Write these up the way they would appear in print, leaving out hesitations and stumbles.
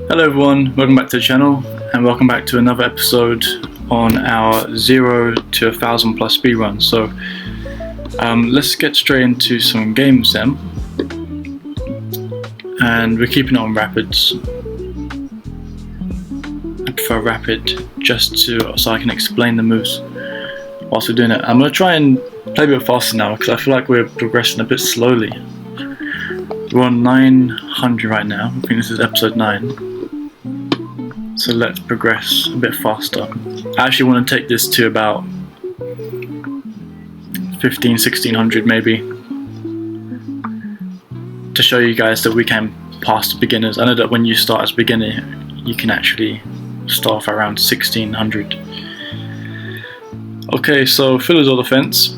Hello everyone, welcome back to the channel and welcome back to another episode on our 0 to 1000 plus speedrun. So let's get straight into some games then, and we're keeping it on rapids. I prefer rapid just so I can explain the moves whilst we're doing it. I'm going to try and play a bit faster now because I feel like we're progressing a bit slowly. We're on 900 right now, I think this is episode 9. So let's progress a bit faster. I actually want to take this to about 1600 maybe, to show you guys that we can pass the beginners. I know that when you start as a beginner, you can actually start off around 1600. Okay, so Fiddler's All Defense.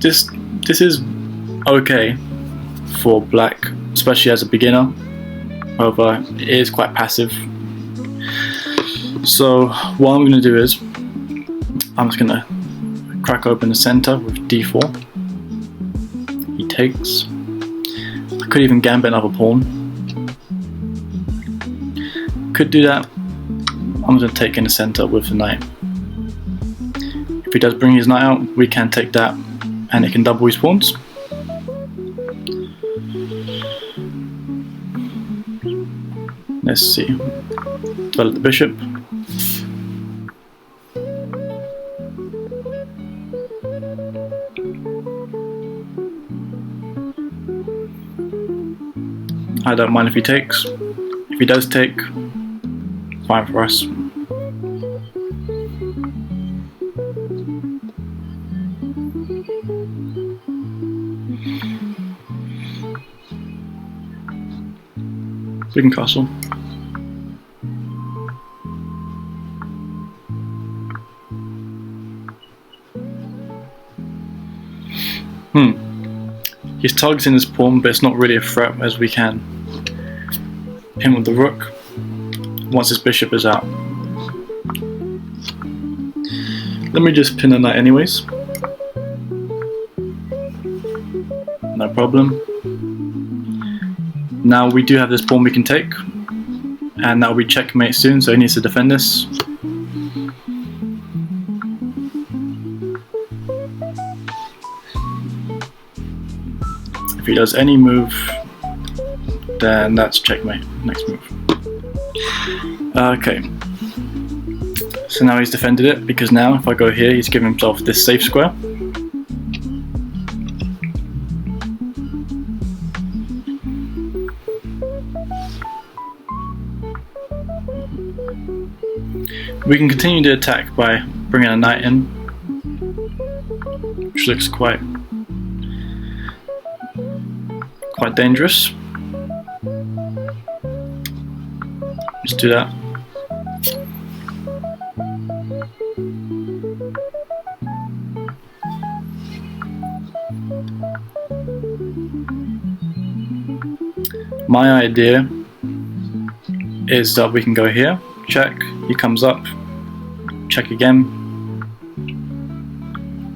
This is okay for black, especially as a beginner. However, it is quite passive. So what I'm going to do is I'm just going to crack open the center with d4. He takes. I could even gambit another pawn. Could do that. I'm going to take in the center with the knight. If he does bring his knight out, we can take that and it can double his pawns. Let's see. Develop the bishop. I don't mind if he takes. If he does take, fine for us. We can castle. He's targeting his pawn, but it's not really a threat as we can pin with the rook once his bishop is out. Let me just pin the knight anyways. No problem. Now we do have this pawn we can take, and that will be checkmate soon, so he needs to defend this. If he does any move, then that's checkmate. Next move. Okay. So now he's defended it, because now if I go here, he's giving himself this safe square. We can continue the attack by bringing a knight in, which looks quite dangerous. Let's do that. My idea is that we can go here, check, he comes up, check again,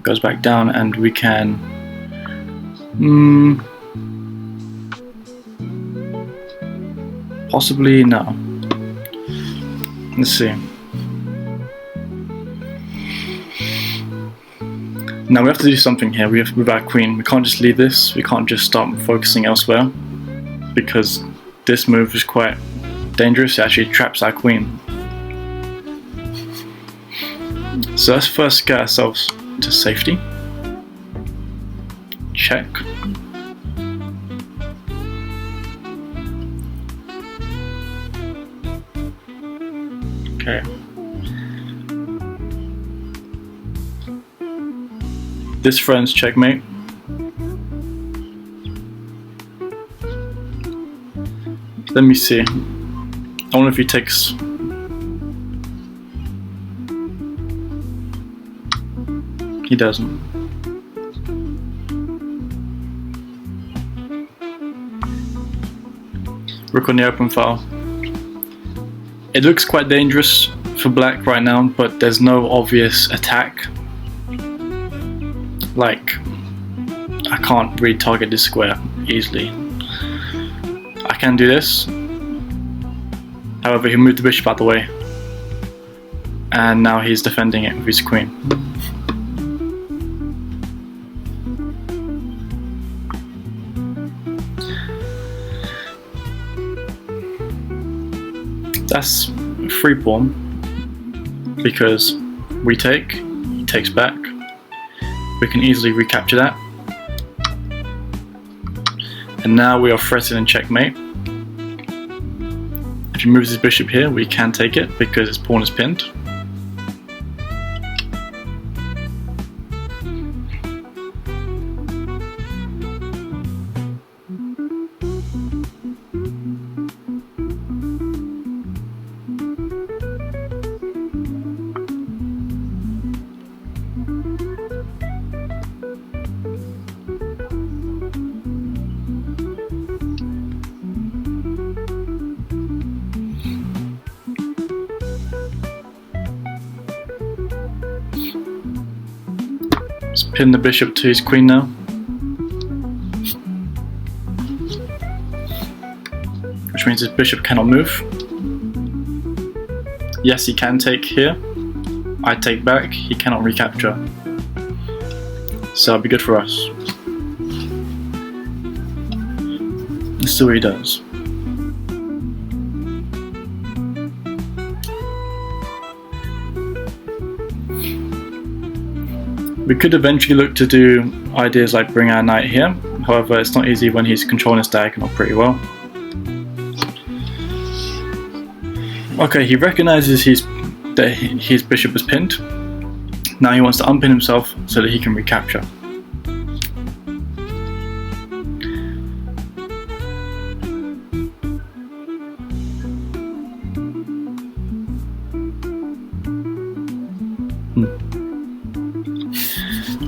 goes back down, and we can possibly no. Let's see. Now we have to do something here. We have with our queen. We can't just leave this. We can't just start focusing elsewhere, because this move is quite dangerous. It actually traps our queen. So let's first get ourselves to safety. Check. Okay. This threatens checkmate. Let me see. I wonder if he takes. He doesn't. Rook on the open file. It looks quite dangerous for black right now, but there's no obvious attack. Like, I can't retarget this square easily. I can do this, However, he moved the bishop out the way, and now he's defending it with his queen. That's free pawn because we take, he takes back. We can easily recapture that. And now we are threatened in checkmate. If he moves his bishop here, we can take it because his pawn is pinned. Let's pin the bishop to his queen now. Which means his bishop cannot move. Yes, he can take here. I take back, he cannot recapture. So that'll be good for us. Let's see what he does. We could eventually look to do ideas like bring our knight here, however it's not easy when he's controlling his diagonal pretty well. Okay, he recognises that his bishop is pinned. Now he wants to unpin himself so that he can recapture.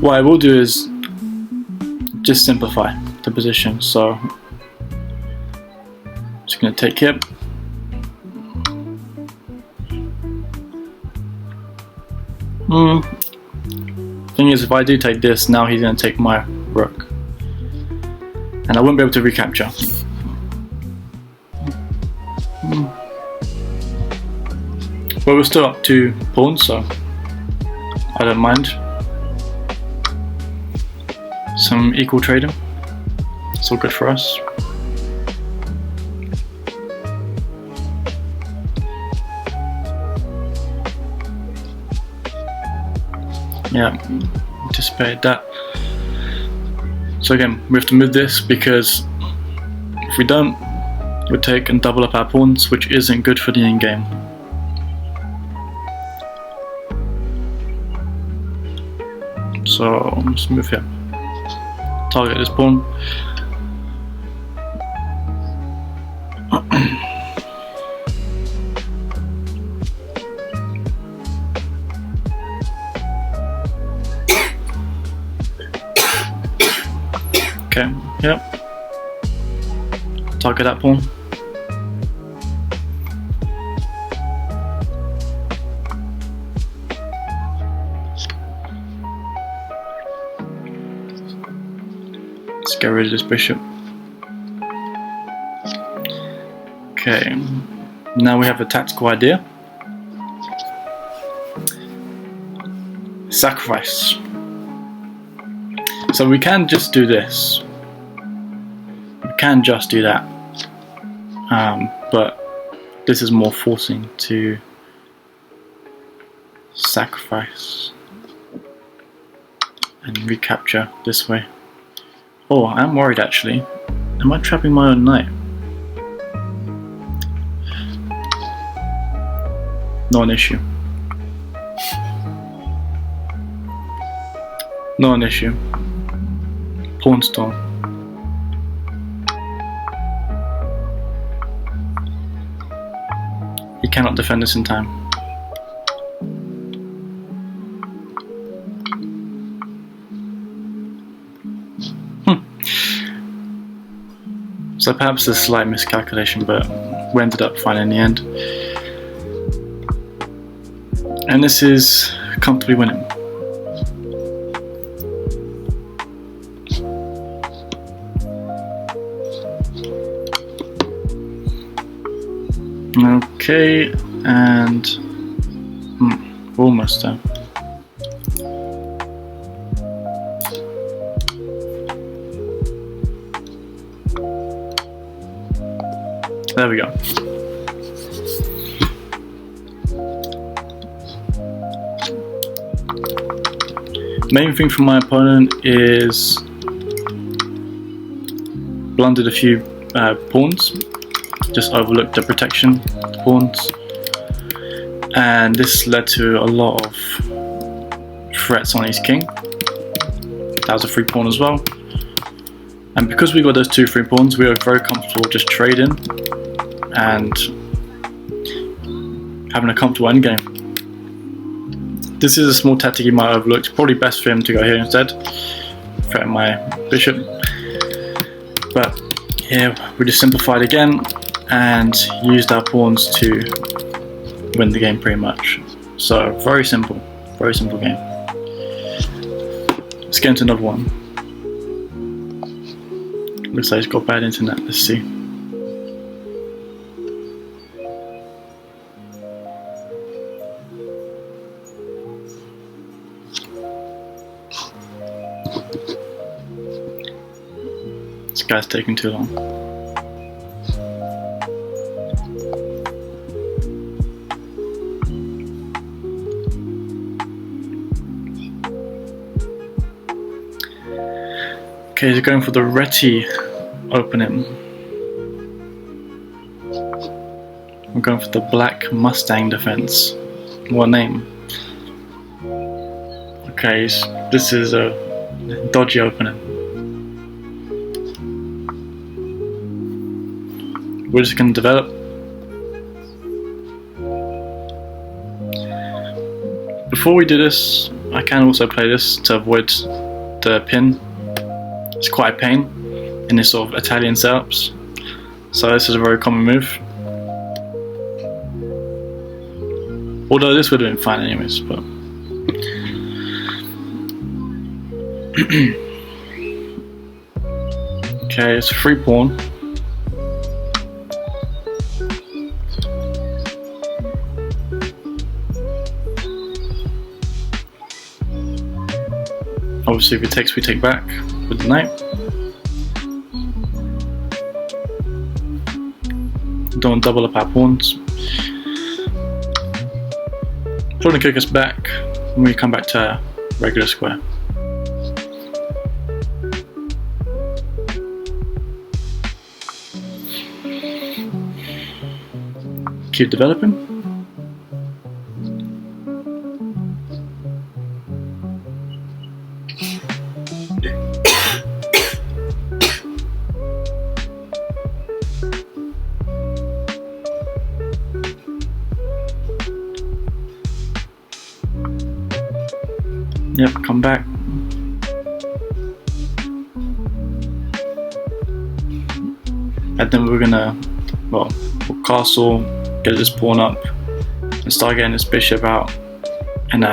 What I will do is just simplify the position. So I'm just going to take here. Thing is, if I do take this, now he's going to take my rook, and I won't be able to recapture. But we're still up 2 pawns, so I don't mind. Some equal trading. It's all good for us. Yeah, anticipated that. So again, we have to move this because if we don't, we'll take and double up our pawns, which isn't good for the endgame. So let's move here. Target this pawn. Okay, yep. Target that pawn. Let's get rid of this bishop. Okay, now we have a tactical idea. Sacrifice. So we can just do this. We can just do that. But this is more forcing to sacrifice and recapture this way. Oh, I'm worried actually. Am I trapping my own knight? Not an issue. Not an issue. Pawn stone. He cannot defend this in time. So perhaps a slight miscalculation, but we ended up fine in the end. And this is comfortably winning. Okay, and we're almost done. There we go. Main thing for my opponent is blundered a few pawns, just overlooked the protection pawns, and this led to a lot of threats on his king. That was a free pawn as well, and because we got those 2 free pawns, we were very comfortable just trading and having a comfortable endgame. This is a small tactic he might have overlooked. Probably best for him to go here instead, threaten my bishop. But here we just simplified again and used our pawns to win the game pretty much. So very simple game. Let's get into another one. Looks like he's got bad internet. Let's see. This guy's taking too long. Okay, he's going for the Reti opening. I'm going for the Black Mustang defense. What name? Okay, this is a dodgy opening. We're just going to develop. Before we do this, I can also play this to avoid the pin. It's quite a pain in this sort of Italian setups, so this is a very common move. Although this would have been fine anyways, but okay, it's a free pawn. Obviously, if it takes, we take back with the knight. Don't double up our pawns. Trying to kick us back when we come back to our regular square. Keep developing. Yep, come back. And then we're gonna, we'll castle, get this pawn up, and start getting this bishop out, and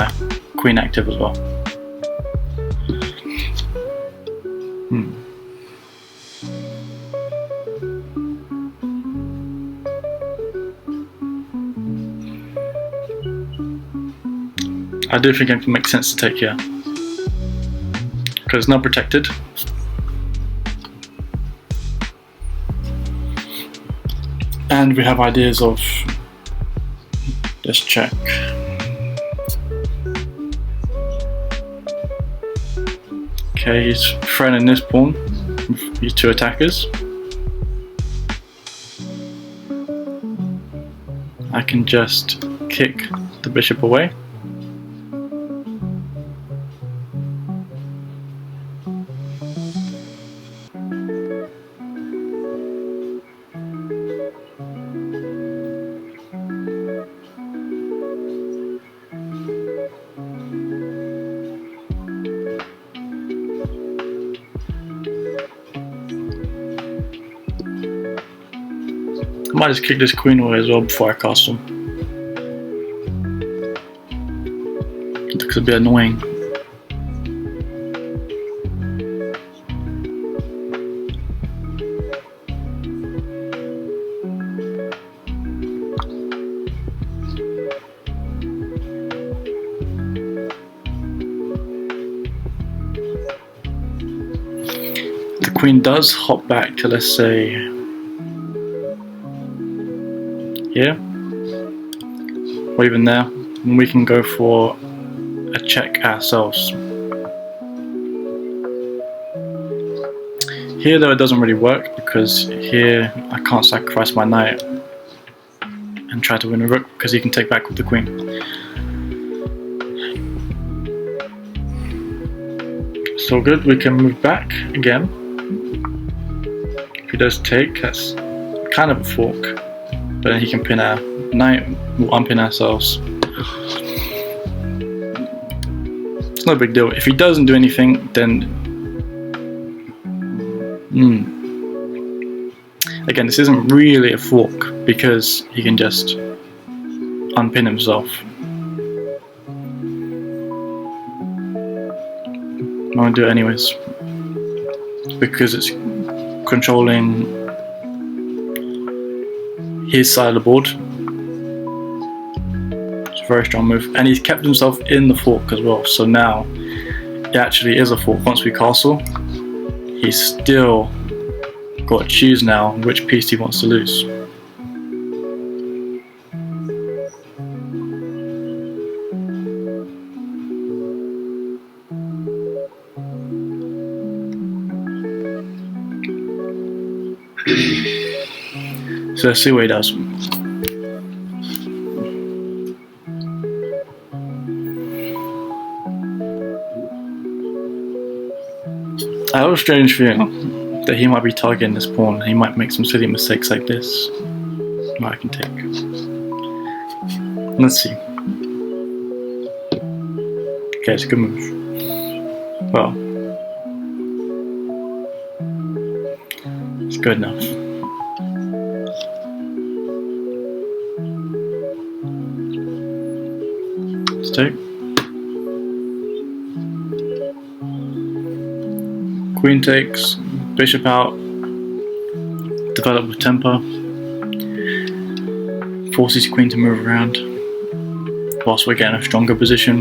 queen active as well. I do think it makes sense to take here, because it's not protected. And we have ideas of, let's check. Okay, he's threatening this pawn with these 2 attackers. I can just kick the bishop away. I might just kick this queen away as well before I castle. It looks a bit annoying. queen does hop back to, let's say, here, or even there, and we can go for a check ourselves. Here though it doesn't really work, because here I can't sacrifice my knight and try to win a rook, because he can take back with the queen. It's all good, we can move back again. If he does take, that's kind of a fork, but then he can pin our knight, we'll unpin ourselves. It's no big deal. If he doesn't do anything, then again, this isn't really a fork, because he can just unpin himself. I'm gonna do it anyways, because it's controlling his side of the board. It's a very strong move, and he's kept himself in the fork as well, so now it actually is a fork. Once we castle, he's still got to choose now which piece he wants to lose. So let's see what he does. I have a strange feeling that he might be targeting this pawn. He might make some silly mistakes like this. I can take. Let's see. Okay, it's a good move. Well, it's good enough. Let's take. Queen takes, bishop out, develop with tempo, forces queen to move around whilst we're getting a stronger position.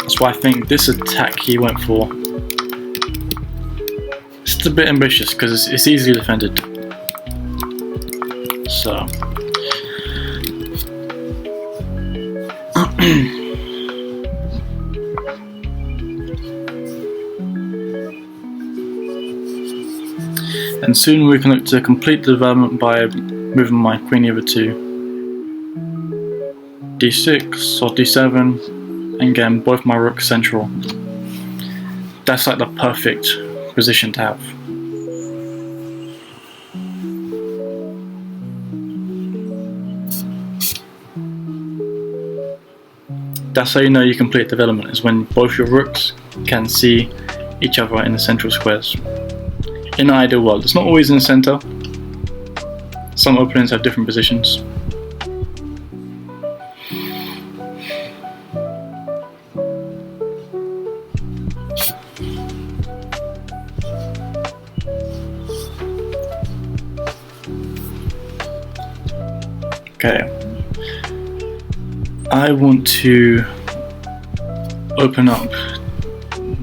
That's why I think this attack he went for, it's a bit ambitious because it's easily defended. So and soon we can look to complete the development by moving my queen either to d6 or d7 and getting both my rooks central. That's like the perfect position to have. That's how you know you complete development, is when both your rooks can see each other in the central squares. In an ideal world, it's not always in the center. Some openings have different positions. Okay. I want to open up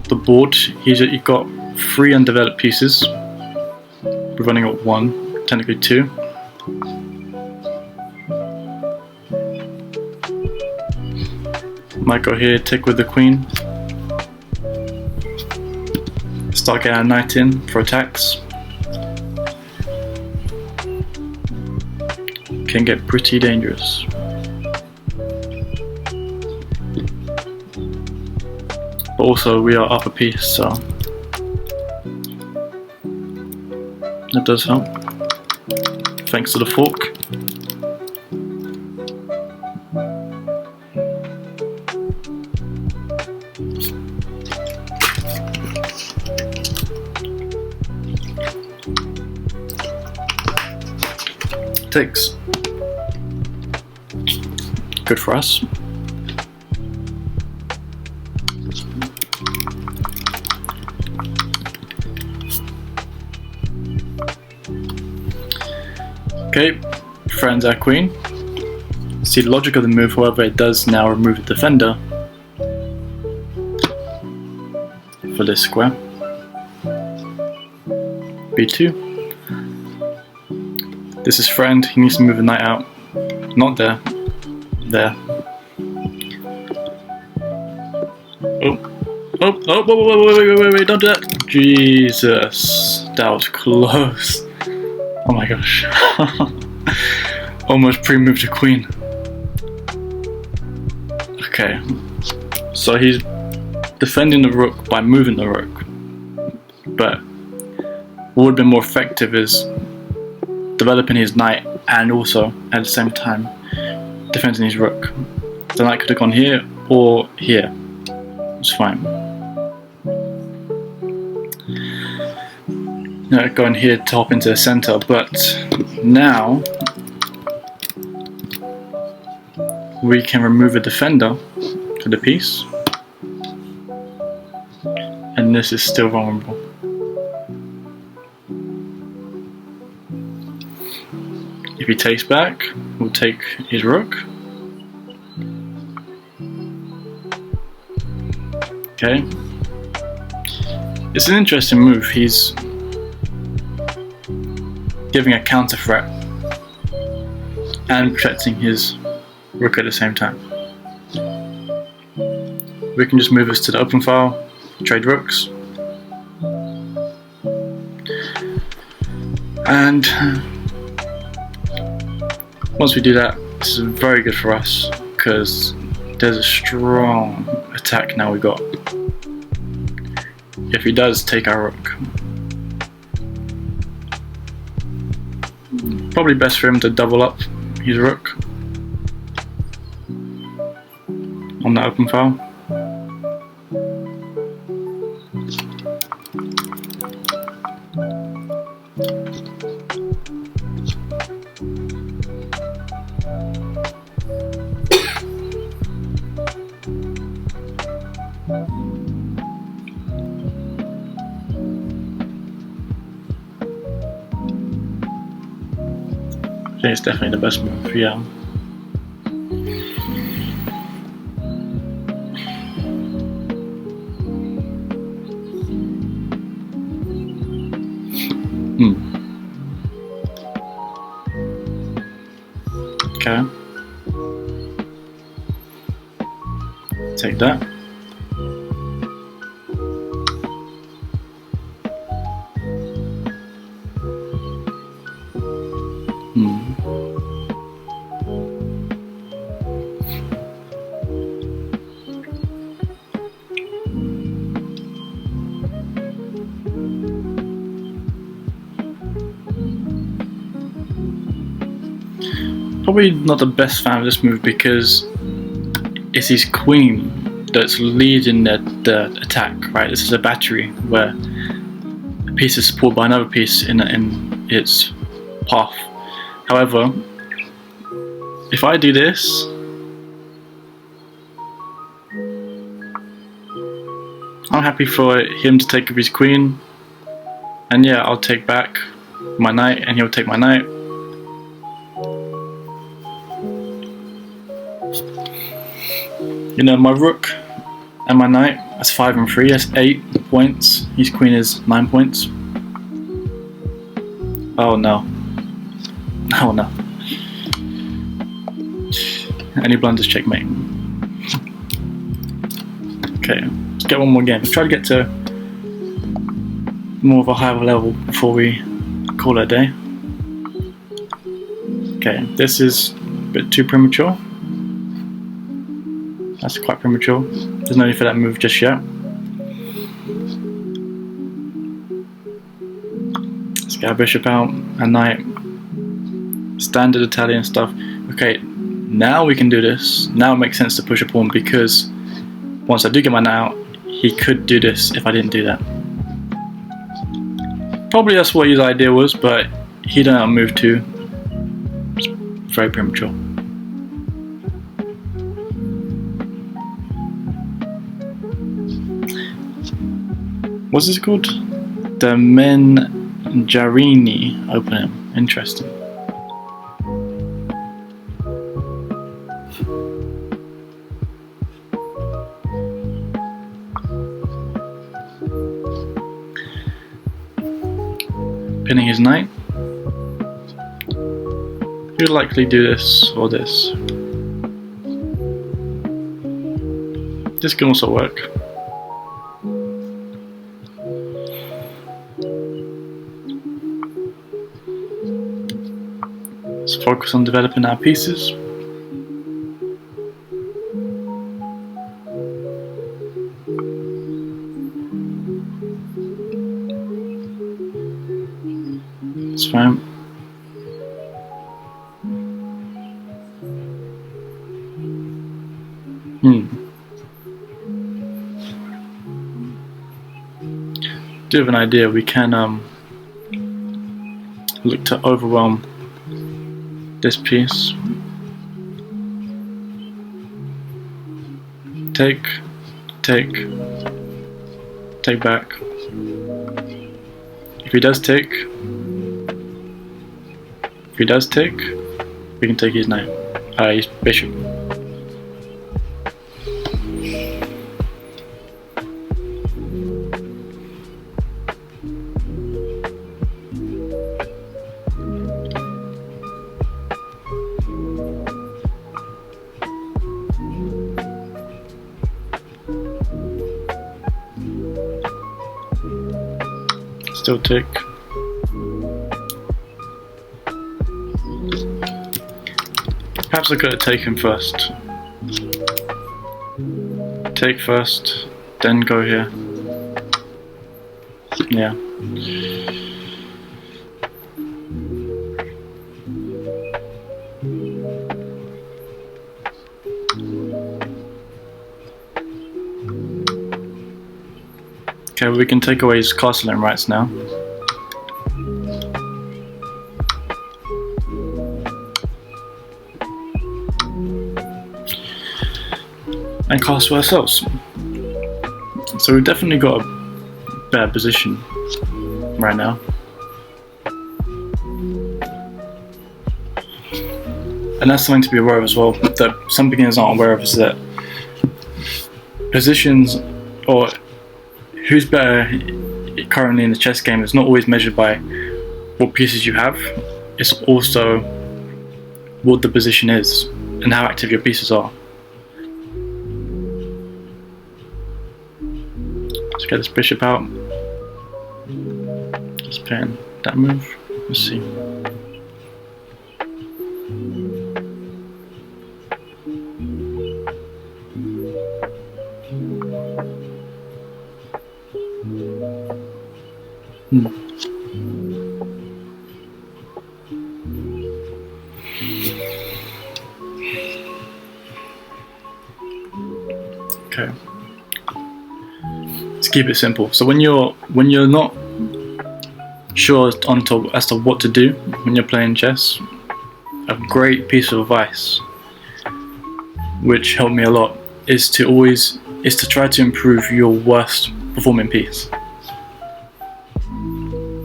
the board. You've got 3 undeveloped pieces. We're running at 1, technically 2. Might go here, take with the queen. Start getting our knight in for attacks. Can get pretty dangerous. But also we are up a piece, so that does help. Thanks to the fork. Takes. Good for us. Okay, friends our queen. See the logic of the move, however it does now remove the defender. for this square. B2. This is friend, he needs to move the knight out. Not there. There. Oh. Wait, don't do that. Jesus. That was close. Oh my gosh. Almost pre-moved to queen. Okay. So he's defending the rook by moving the rook. But what would have been more effective is developing his knight and also at the same time defending his rook. The knight could have gone here or here. It's fine. No, going here to hop into the center, but now we can remove a defender to the piece, and this is still vulnerable. If he takes back, we'll take his rook. Okay. It's an interesting move. He's giving a counter threat and protecting his rook at the same time. We can just move this to the open file, trade rooks, and once we do that, this is very good for us because there's a strong attack now we got. If he does take our rook, probably best for him to double up his rook on that open file. I think it's definitely the best move, yeah. Okay. Take that. Probably not the best fan of this move because it's his queen that's leading the attack, right? This is a battery where a piece is supported by another piece in its path. However, if I do this, I'm happy for him to take up his queen, and yeah, I'll take back my knight and he'll take my knight. You know, my rook and my knight, that's 5 and 3, that's 8 points. His queen is 9 points. Oh no. Oh no. Any blunders, checkmate. Okay, let's get one more game. Let's try to get to more of a higher level before we call it a day. Okay, this is a bit too premature. That's quite premature. There's no need for that move just yet. Let's get our bishop out, a knight. Standard Italian stuff. Okay, now we can do this. Now it makes sense to push a pawn because once I do get my knight out, he could do this if I didn't do that. Probably that's what his idea was, but he didn't move to. It's very premature. What's this called? The Menjarini opening. Interesting. pinning his knight. He'll likely do this or this. This can also work. Let's focus on developing our pieces. It's fine. Do have an idea. We can look to overwhelm this piece. Take back. If he does take, we can take his knight, his bishop. Still take. Perhaps I could have taken first. Take first, then go here. Yeah. Okay, we can take away his castling rights now. And castle ourselves. So we've definitely got a better position right now. And that's something to be aware of as well, that some beginners aren't aware of, is that positions, or who's better currently in the chess game, is not always measured by what pieces you have. It's also what the position is and how active your pieces are. Let's get this bishop out. Let's plan that move. Let's see. Okay. Let's keep it simple. So when you're not sure as to what to do when you're playing chess, a great piece of advice, which helped me a lot, is to try to improve your worst performing piece. I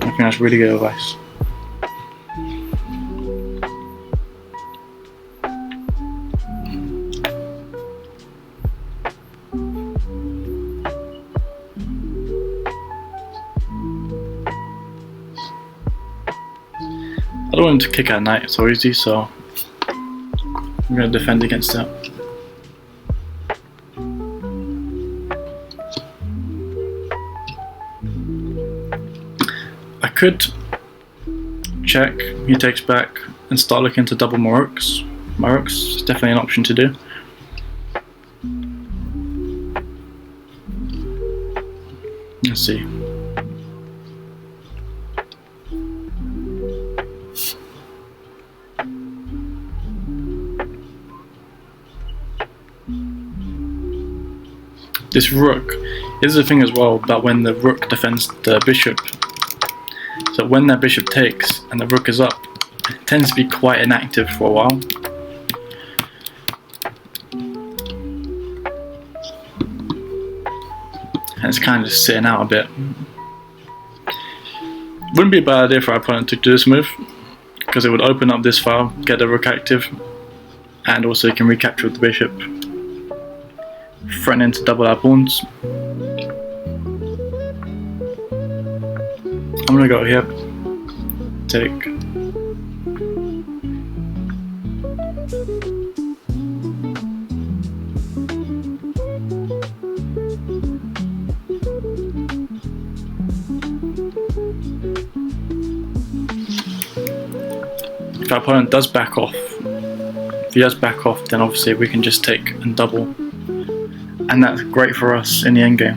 think that's really good advice. I don't want him to kick our knight so easy, so I'm going to defend against that. I could check, he takes back, and start looking to double my rooks. My rooks is definitely an option to do. Let's see. This rook is the thing as well, that when the rook defends the bishop, so when that bishop takes and the rook is up, it tends to be quite inactive for a while. And it's kind of just sitting out a bit. Wouldn't be a bad idea for our opponent to do this move, because it would open up this file, get the rook active, and also you can recapture with the bishop, threatening to double our pawns. I'm gonna go here. take. If our opponent does back off, if he does back off, then obviously we can just take and double, and that's great for us in the end game.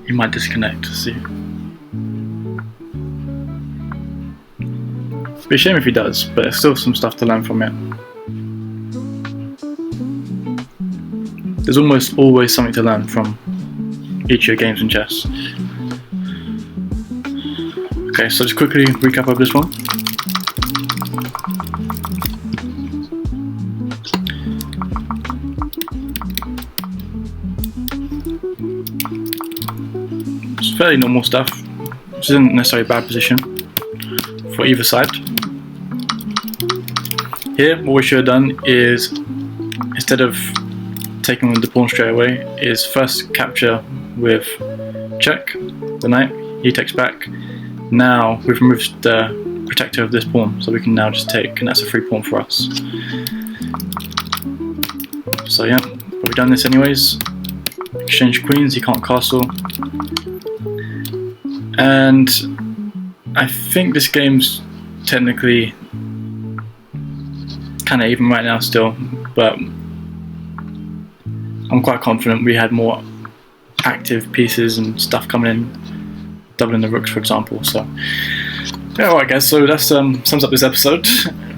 He might disconnect, see. It'd be a shame if he does, but there's still some stuff to learn from it. There's almost always something to learn from each of your games in chess. Okay, so just quickly recap of this one. It's fairly normal stuff. This isn't necessarily a bad position for either side. Here, what we should have done is, instead of taking the pawn straight away, is first capture with check, the knight, he takes back. Now we've removed the protector of this pawn, so we can now just take, and that's a free pawn for us. So yeah, but we've done this anyways. Exchange queens, he can't castle. And I think this game's technically kind of even right now still, but I'm quite confident we had more active pieces and stuff coming in, doubling the rooks for example. So yeah, alright guys, so that sums up this episode.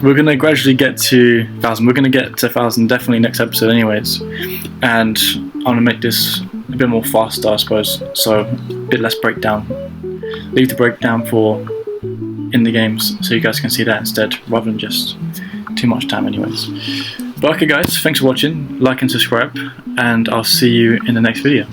We're going to gradually get to 1000. We're going to get to 1000 definitely next episode anyways, and I'm going to make this a bit more faster I suppose, so a bit less breakdown. Leave the breakdown for in the games so you guys can see that instead, rather than just too much time anyways. But okay guys, thanks for watching, like and subscribe, and I'll see you in the next video.